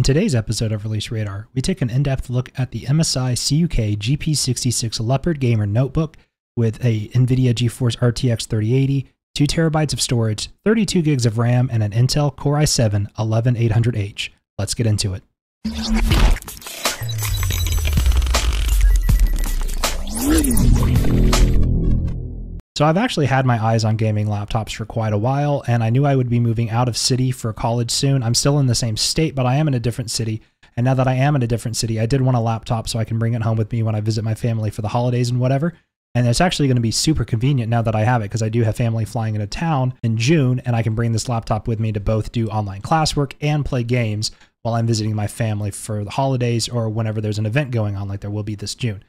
today's episode of Release Radar, we take an in-depth look at the MSI CUK GP66 Leopard gamer notebook with a NVIDIA GeForce RTX 3080, 2 terabytes of storage, 32 gigs of RAM, and an Intel Core i7 11800H. Let's get into it. So I've actually had my eyes on gaming laptops for quite a while, and I knew I would be moving out of city for college soon. I'm still in the same state, but I am in a different city. And now that I am in a different city, I did want a laptop so I can bring it home with me when I visit my family for the holidays and whatever. And it's actually going to be super convenient now that I have it, because I do have family flying into town in June, and I can bring this laptop with me to both do online classwork and play games while I'm visiting my family for the holidays or whenever there's an event going on like there will be this June.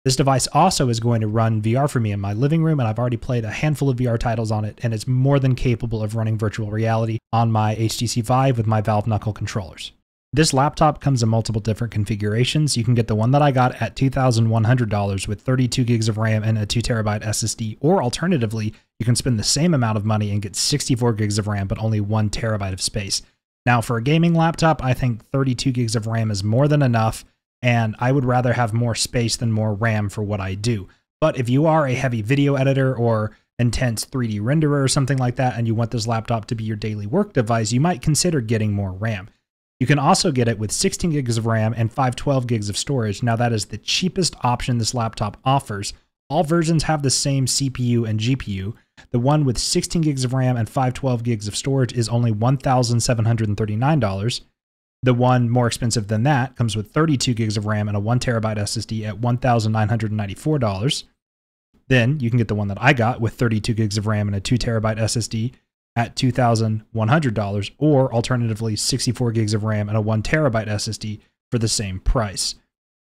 This device also is going to run VR for me in my living room, and I've already played a handful of VR titles on it, and it's more than capable of running virtual reality on my HTC Vive with my Valve Knuckle controllers. This laptop comes in multiple different configurations. You can get the one that I got at $2,100 with 32 gigs of RAM and a 2 terabyte SSD, or alternatively, you can spend the same amount of money and get 64 gigs of RAM but only 1 terabyte of space. Now, for a gaming laptop, I think 32 gigs of RAM is more than enough, and I would rather have more space than more RAM for what I do. But if you are a heavy video editor or intense 3D renderer or something like that, and you want this laptop to be your daily work device, you might consider getting more RAM. You can also get it with 16 gigs of RAM and 512 gigs of storage. Now that is the cheapest option this laptop offers. All versions have the same CPU and GPU. The one with 16 gigs of RAM and 512 gigs of storage is only $1,739. The one more expensive than that comes with 32 gigs of RAM and a 1 terabyte SSD at $1,994. Then you can get the one that I got with 32 gigs of RAM and a 2 terabyte SSD at $2,100, or alternatively 64 gigs of RAM and a 1 terabyte SSD for the same price.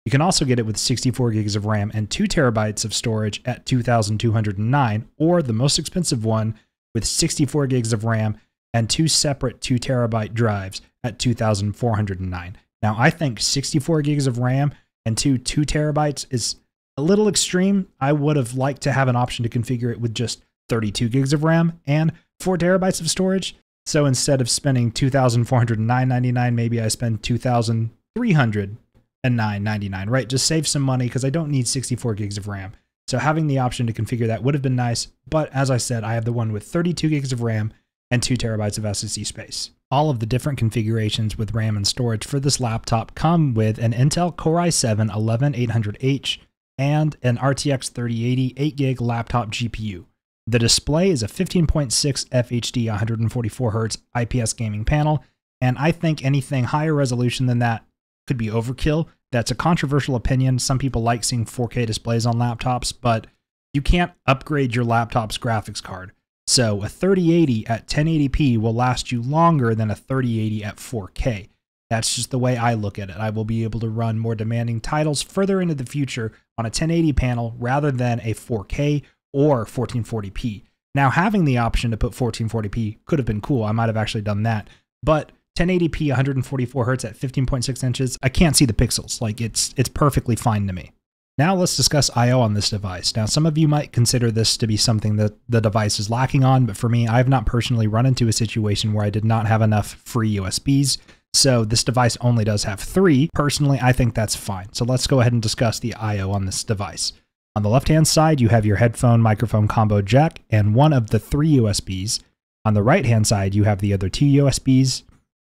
You can also get it with 64 gigs of RAM and 2 terabytes of storage at $2,209, or the most expensive one with 64 gigs of RAM and 2 separate 2 terabyte drives at $2,409. Now, I think 64 gigs of RAM and 2 terabytes is a little extreme. I would have liked to have an option to configure it with just 32 gigs of RAM and 4 terabytes of storage. So instead of spending $2,409.99, maybe I spend $2,309.99, right? Just save some money because I don't need 64 gigs of RAM. So having the option to configure that would have been nice. But as I said, I have the one with 32 gigs of RAM and 2 terabytes of SSD space. All of the different configurations with RAM and storage for this laptop come with an Intel Core i7 11800H and an RTX 3080 8GB laptop GPU. The display is a 15.6 FHD 144Hz IPS gaming panel, and I think anything higher resolution than that could be overkill. That's a controversial opinion. Some people like seeing 4K displays on laptops, but you can't upgrade your laptop's graphics card. So a 3080 at 1080p will last you longer than a 3080 at 4K. That's just the way I look at it. I will be able to run more demanding titles further into the future on a 1080 panel rather than a 4K or 1440p. Now, having the option to put 1440p could have been cool. I might have actually done that. But 1080p 144 Hz at 15.6 inches, I can't see the pixels. Like, it's perfectly fine to me. Now let's discuss I/O on this device. Now, some of you might consider this to be something that the device is lacking on, but for me, I've not personally run into a situation where I did not have enough free USBs, so this device only does have 3. Personally, I think that's fine. So let's go ahead and discuss the I/O on this device. On the left-hand side, you have your headphone microphone combo jack and one of the 3 USBs. On the right-hand side, you have the other 2 USBs.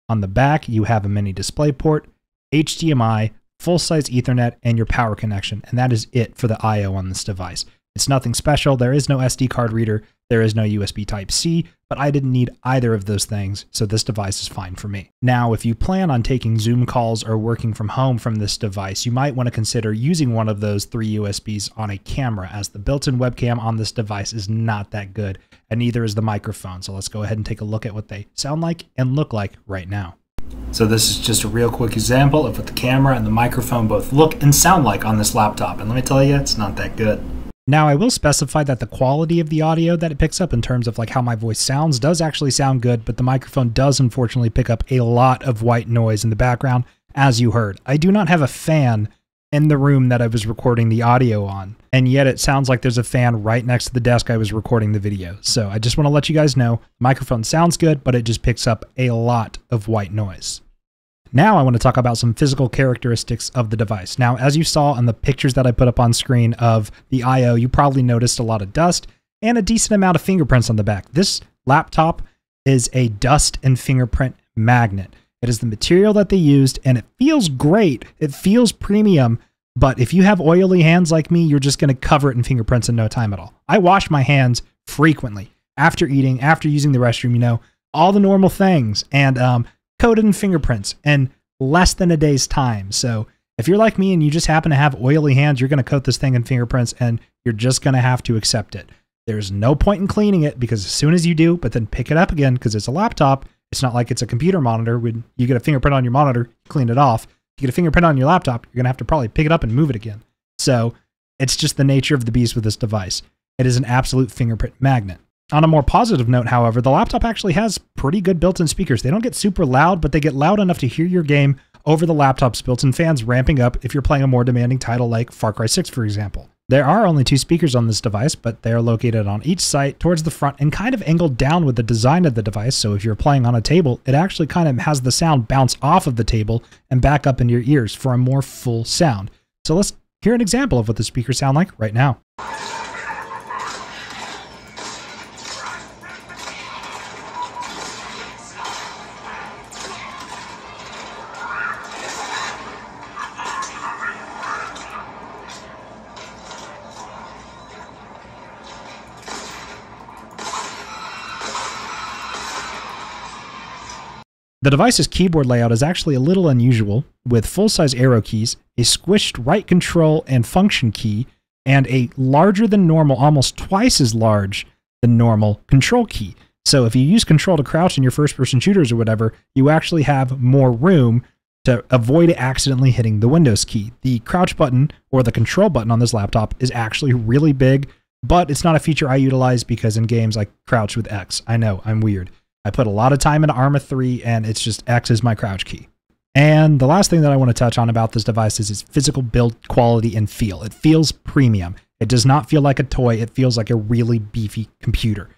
On the back, you have a mini display port, HDMI, full-size Ethernet, and your power connection, and that is it for the I/O on this device. It's nothing special. There is no SD card reader. There is no USB Type-C, but I didn't need either of those things, so this device is fine for me. Now, if you plan on taking Zoom calls or working from home from this device, you might want to consider using one of those 3 USBs on a camera, as the built-in webcam on this device is not that good, and neither is the microphone. So let's go ahead and take a look at what they sound like and look like right now. So this is just a real quick example of what the camera and the microphone both look and sound like on this laptop, and let me tell you, it's not that good. Now, I will specify that the quality of the audio that it picks up in terms of like how my voice sounds does actually sound good, but the microphone does unfortunately pick up a lot of white noise in the background, as you heard. I do not have a fan in the room that I was recording the audio on, and yet it sounds like there's a fan right next to the desk I was recording the video. So I just want to let you guys know, the microphone sounds good, but it just picks up a lot of white noise. Now I want to talk about some physical characteristics of the device. Now, as you saw in the pictures that I put up on screen of the I/O, you probably noticed a lot of dust and a decent amount of fingerprints on the back. This laptop is a dust and fingerprint magnet. It is the material that they used, and it feels great. It feels premium, but if you have oily hands like me, you're just going to cover it in fingerprints in no time at all. I wash my hands frequently after eating, after using the restroom, you know, all the normal things, and coated in fingerprints in less than a day's time. So if you're like me and you just happen to have oily hands, you're going to coat this thing in fingerprints and you're just going to have to accept it. There's no point in cleaning it, because as soon as you do, but then pick it up again, because it's a laptop, it's not like it's a computer monitor. When you get a fingerprint on your monitor, clean it off. If you get a fingerprint on your laptop, you're going to have to probably pick it up and move it again. So it's just the nature of the beast with this device. It is an absolute fingerprint magnet. On a more positive note, however, the laptop actually has pretty good built-in speakers. They don't get super loud, but they get loud enough to hear your game over the laptop's built-in fans ramping up if you're playing a more demanding title like Far Cry 6, for example. There are only 2 speakers on this device, but they are located on each side towards the front and kind of angled down with the design of the device, so if you're playing on a table, it actually kind of has the sound bounce off of the table and back up into your ears for a more full sound. So let's hear an example of what the speakers sound like right now. The device's keyboard layout is actually a little unusual, with full-size arrow keys, a squished right control and function key, and a larger than normal, almost twice as large than normal control key. So if you use control to crouch in your first-person shooters or whatever, you actually have more room to avoid accidentally hitting the Windows key. The crouch button, or the control button on this laptop, is actually really big, but it's not a feature I utilize because in games I crouch with X. I know, I'm weird. I put a lot of time into Arma 3, and it's just X is my crouch key. And the last thing that I want to touch on about this device is its physical build quality and feel. It feels premium. It does not feel like a toy. It feels like a really beefy computer.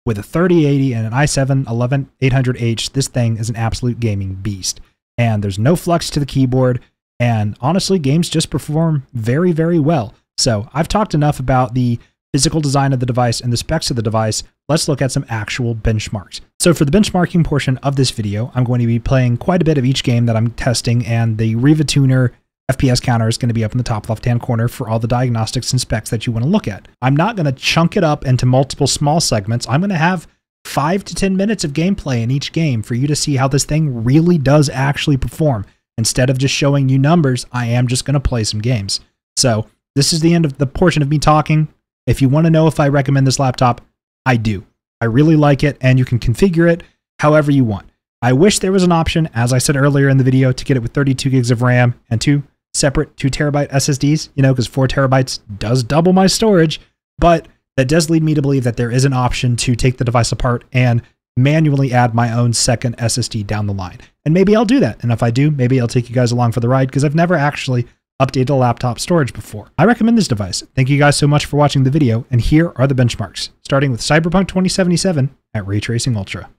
With a 3080 and an i7-11800H, this thing is an absolute gaming beast. And there's no flex to the keyboard, and honestly, games just perform very, very well. So I've talked enough about the physical design of the device and the specs of the device. Let's look at some actual benchmarks. So for the benchmarking portion of this video, I'm going to be playing quite a bit of each game that I'm testing, and the Riva Tuner FPS counter is going to be up in the top left-hand corner for all the diagnostics and specs that you want to look at. I'm not going to chunk it up into multiple small segments. I'm going to have 5 to 10 minutes of gameplay in each game for you to see how this thing really does actually perform. Instead of just showing you numbers, I am just going to play some games. So this is the end of the portion of me talking. If you want to know if I recommend this laptop, I do. I really like it, and you can configure it however you want. I wish there was an option, as I said earlier in the video, to get it with 32 gigs of RAM and 2 separate 2 terabyte SSDs, you know, because 4 terabytes does double my storage, but that does lead me to believe that there is an option to take the device apart and manually add my own second SSD down the line. And maybe I'll do that. And if I do, maybe I'll take you guys along for the ride, because I've never actually updated a laptop storage before. I recommend this device. Thank you guys so much for watching the video, and here are the benchmarks, starting with Cyberpunk 2077 at Ray Tracing Ultra.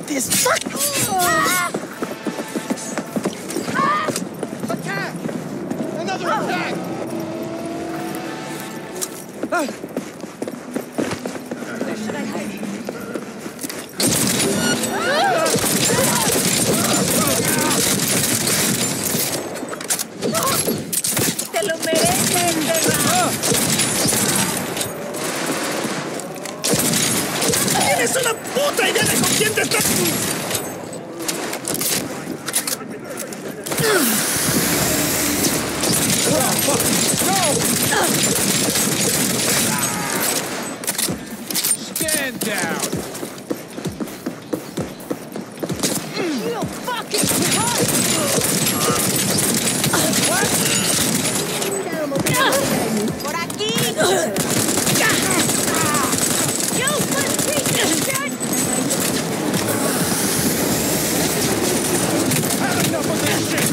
This fuck! Attack! Another attack! Where should I hide? otra idea de con quién te estás... Stand down. You fucking cunt! Por aquí! You little piece of shit! Have enough of this shit.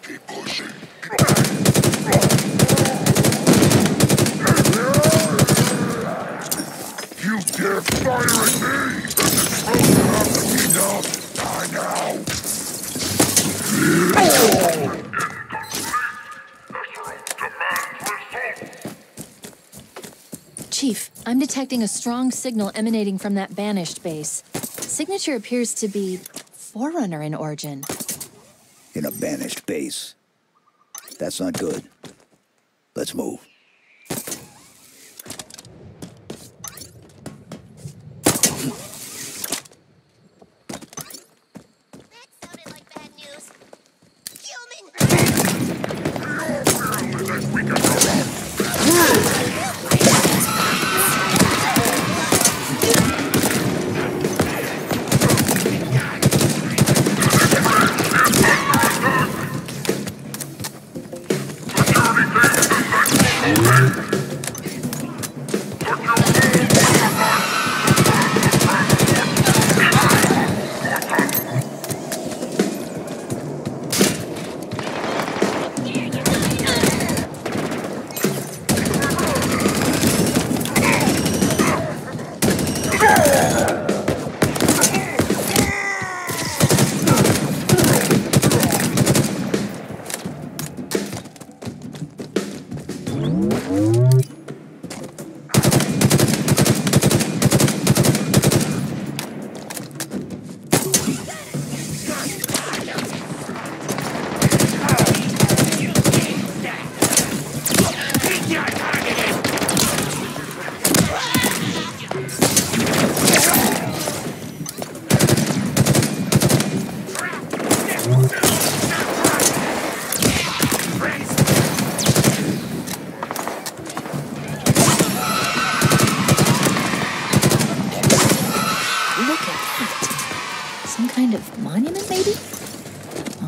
Keep pushing. You dare fire at me! This road have to be done! Die now! Chief, I'm detecting a strong signal emanating from that banished base. Signature appears to be Forerunner in origin. In a banished base. That's not good. Let's move. That sounded like bad news. Human!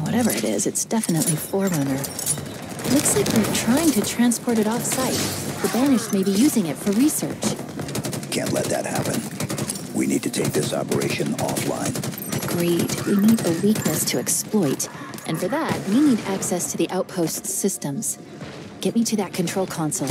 Whatever it is, it's definitely Forerunner. Looks like they're trying to transport it off-site. The Banished may be using it for research. Can't let that happen. We need to take this operation offline. Agreed. We need a weakness to exploit. And for that, we need access to the outpost's systems. Get me to that control console.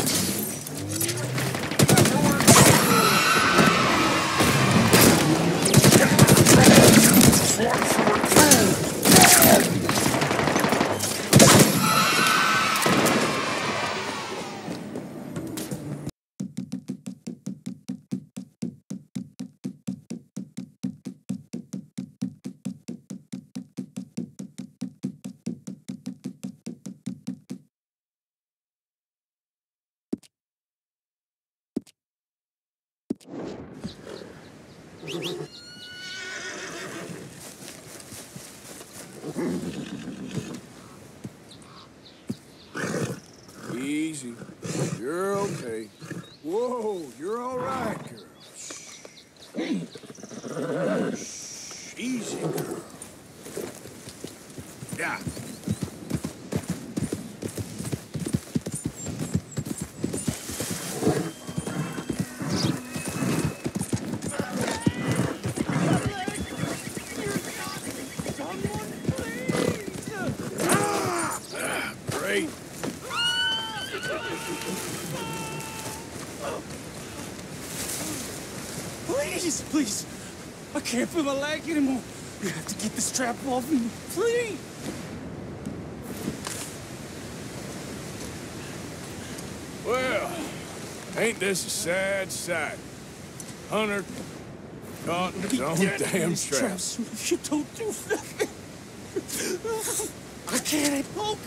Easy. You're okay. Whoa, you're all right, girl. Easy, girl. Yeah. Great. Please, please. I can't feel my leg anymore. You have to get this strap off me. Please. Well, ain't this a sad sight? Hunter caught in his own damn trap. You don't do nothing. I can't poke.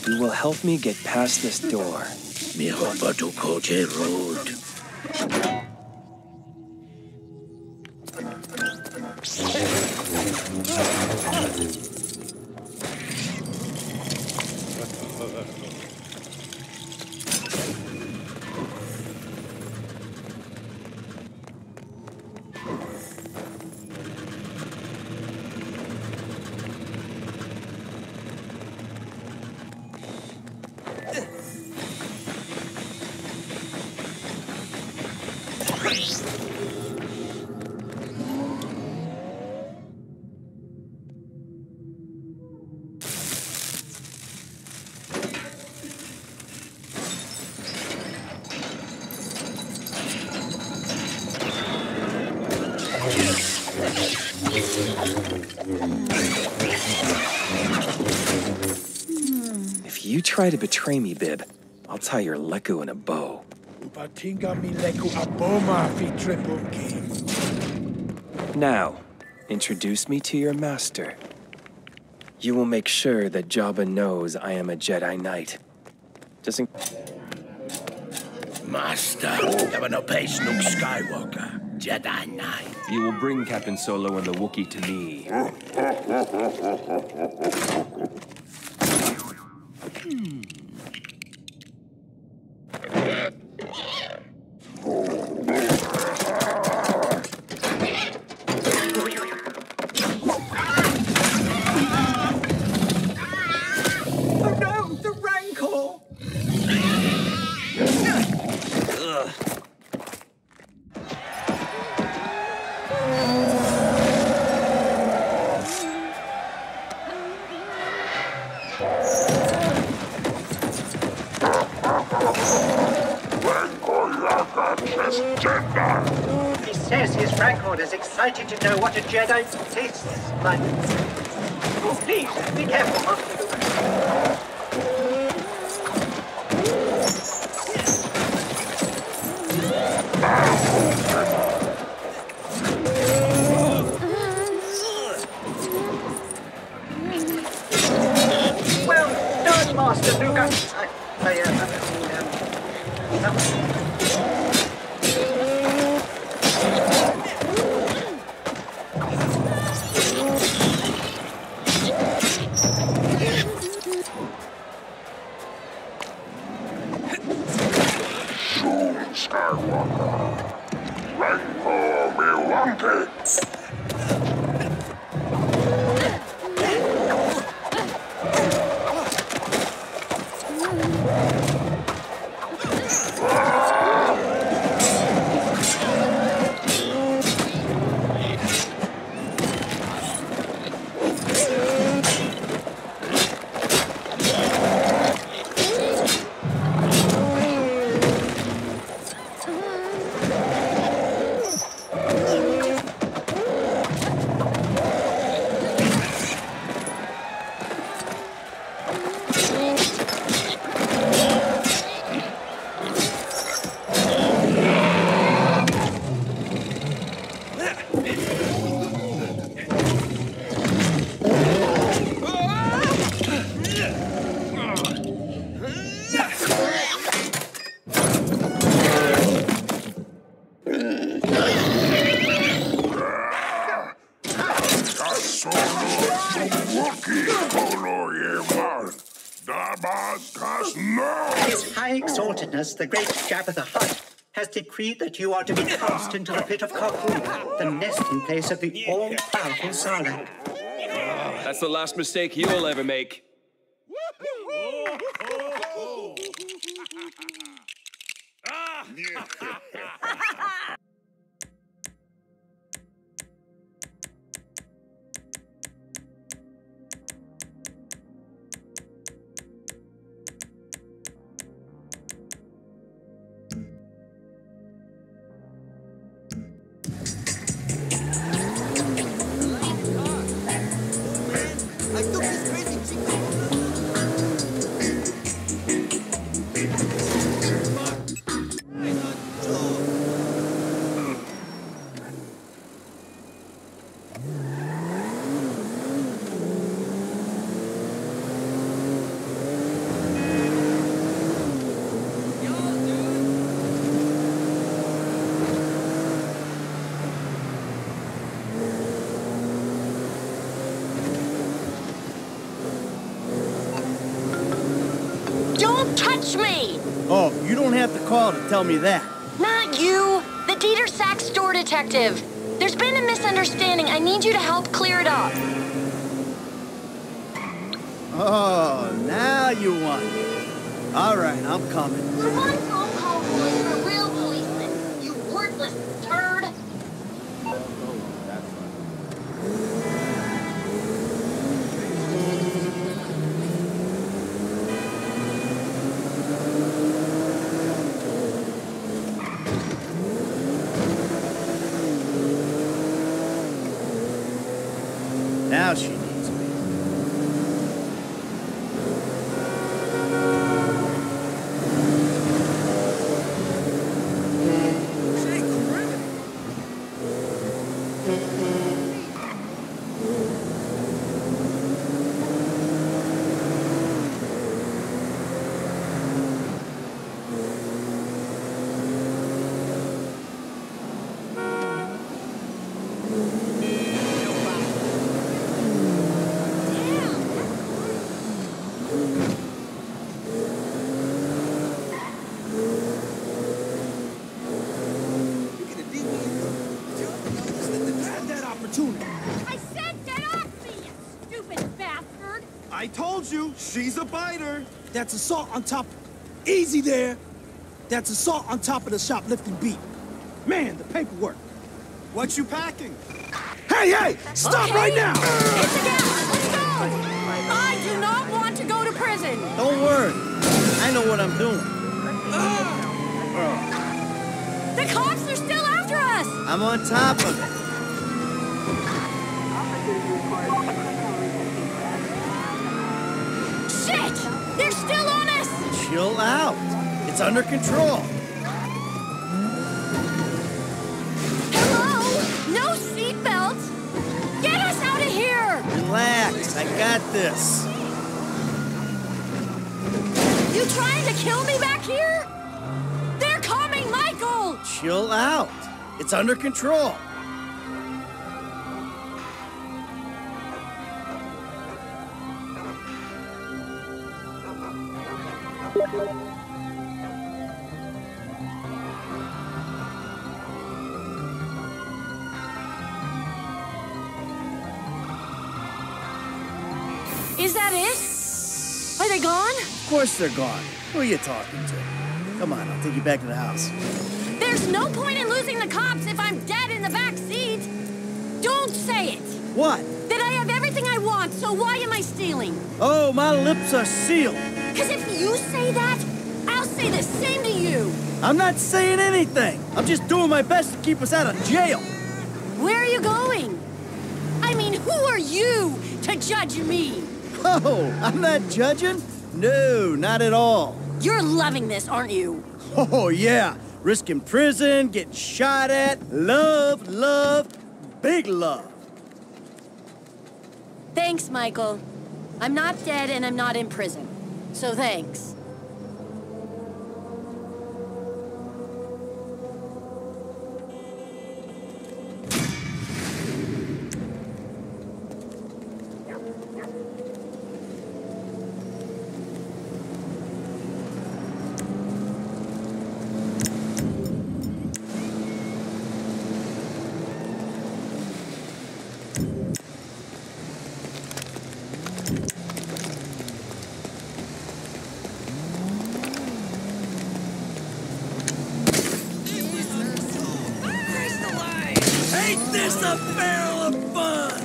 You will help me get past this door. Mihobato Koje Road. If you try to betray me, Bib, I'll tie your leku in a bow. Now, introduce me to your master. You will make sure that Jabba knows I am a Jedi Knight. Just in... Master, have no pace, Luke Skywalker. Jedi Knight. You will bring Captain Solo and the Wookiee to me. Oh no, the Rancor! He says his Rancor is excited to know what a Jedi tastes like. Oh, please, be careful, Master. Well done, Master Luke. Skywalker. Rainbow me wanted. His High Exaltedness, the great Jabba the Hutt, has decreed that you are to be cast into the pit of Kaku, the nesting place of the all-powerful Sarlacc. That's the last mistake you'll ever make. I took this crazy chicken touch me! Oh, you don't have to call to tell me that. Not you! The Dieter Sack store detective! There's been a misunderstanding. I need you to help clear it up. Oh, now you want me. All right, I'm coming. For one phone call away for a real policeman, you worthless turd! Now she needs me. I said get off me, you stupid bastard! I told you, she's a biter. That's assault on top. Easy there. That's assault on top of the shoplifting beat. Man, the paperwork. What you packing? Hey, hey! Stop Okay, right now! It's a gas. Let's go! I do not want to go to prison. Don't worry. I know what I'm doing. The cops are still after us. I'm on top of it. Shit! They're still on us. Chill out. It's under control. Hello? No seatbelts? Get us out of here! Relax. I got this. You trying to kill me back here? They're coming, Michael! Chill out. It's under control. Is that it? Are they gone? Of course they're gone. Who are you talking to? Come on, I'll take you back to the house. There's no point in losing the cops if I'm dead in the back seat. Don't say it. What? That I have everything I want, so why am I stealing? Oh, my lips are sealed. Because if you say that, I'll say the same to you. I'm not saying anything. I'm just doing my best to keep us out of jail. Where are you going? I mean, who are you to judge me? Oh, I'm not judging? No, not at all. You're loving this, aren't you? Oh, yeah. Risking prison, getting shot at. Love, love, big love. Thanks, Michael. I'm not dead and I'm not in prison. So thanks. Ain't this a barrel of fun?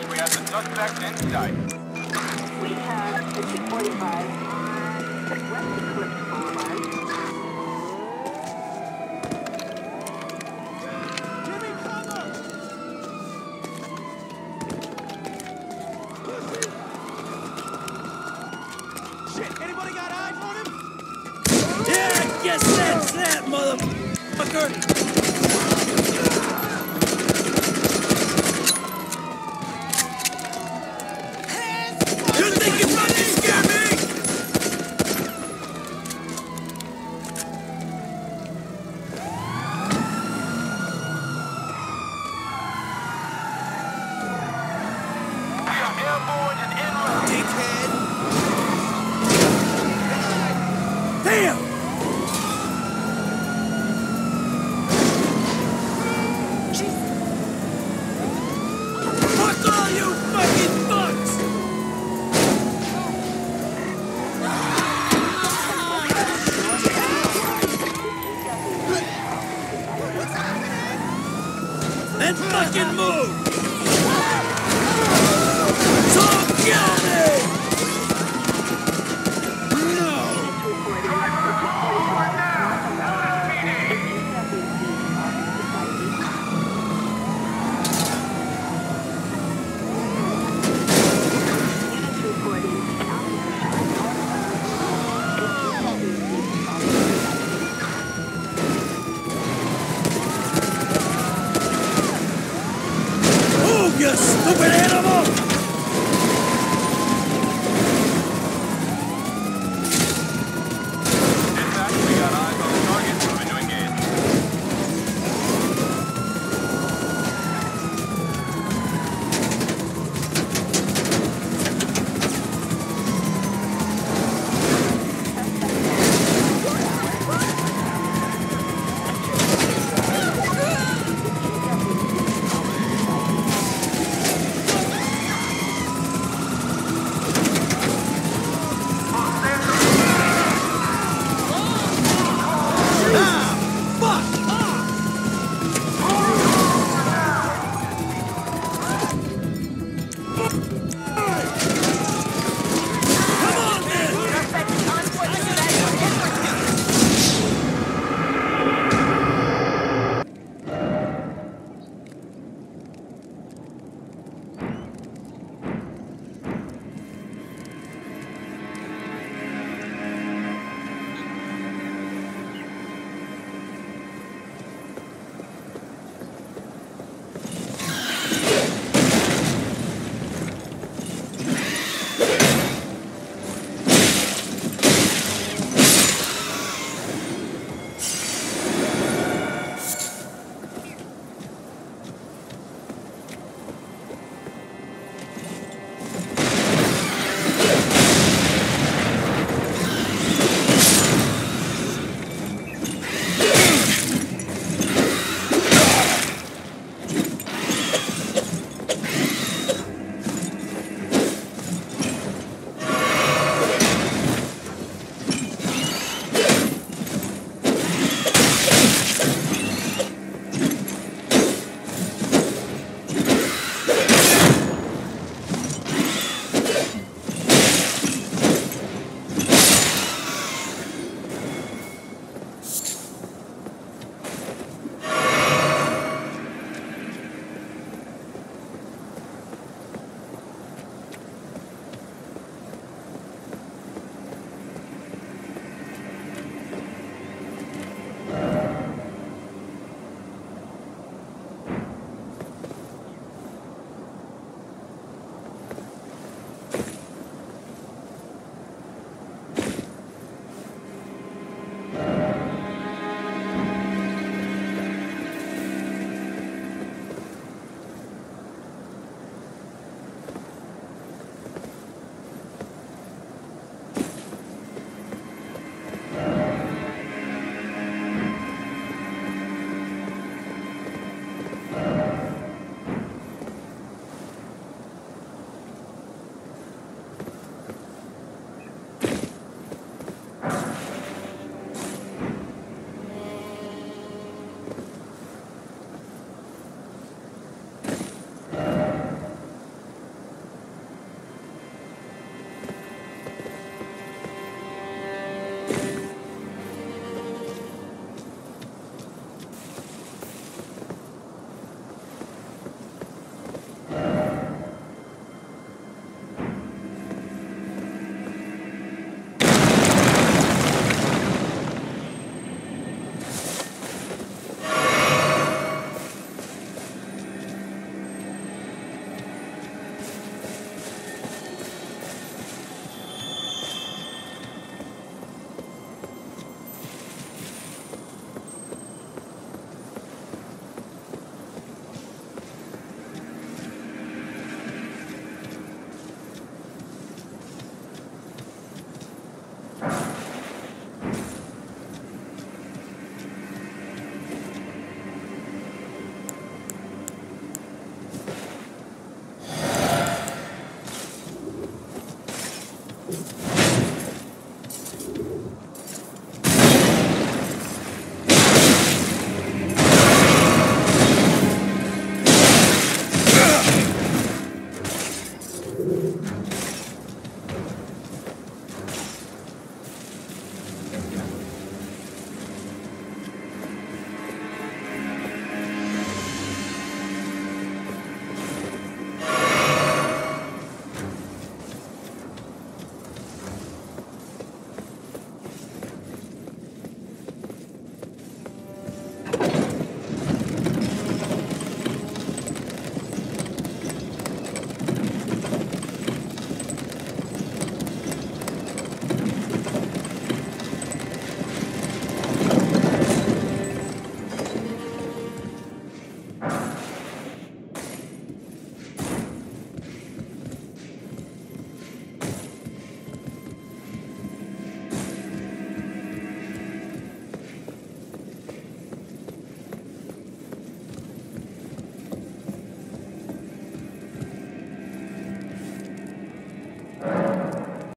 We have the suspect inside. We have the 245 on Shit, anybody got eyes on him? Yeah, I guess that's that, motherfucker! You think you fucking scare me? Dickhead! Damn! Fuck all you fucking fucks! Then fucking move! So get it! Move, you stupid animal!